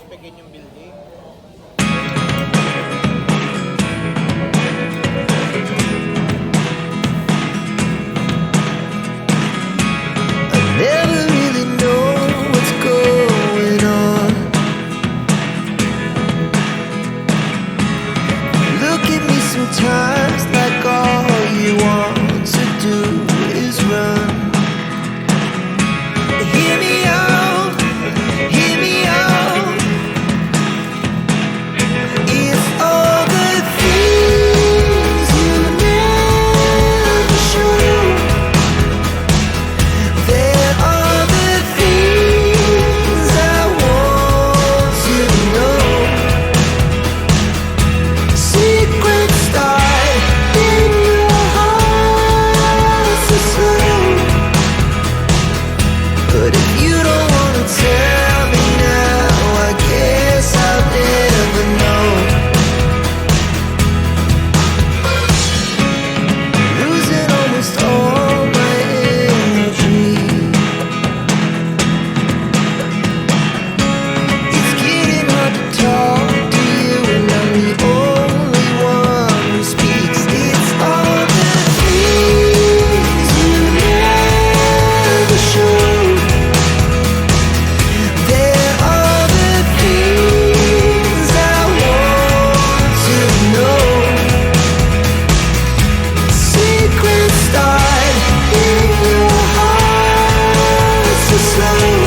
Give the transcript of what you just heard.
aspekin yung building. Never really know what's going on. Look at me sometimes like all you want to do is run. Hear me out, hear me out. If all the things you never show, there are the things I want to know. Secrets start in your heart so slow. But if you don't wanna tell me now, I guess I'll never know. Losing almost all my energy. It's getting hard to talk to you, and I'm the only one who speaks. It's all the things you never show. There are the things I want to know. Secrets start in your heart so slow.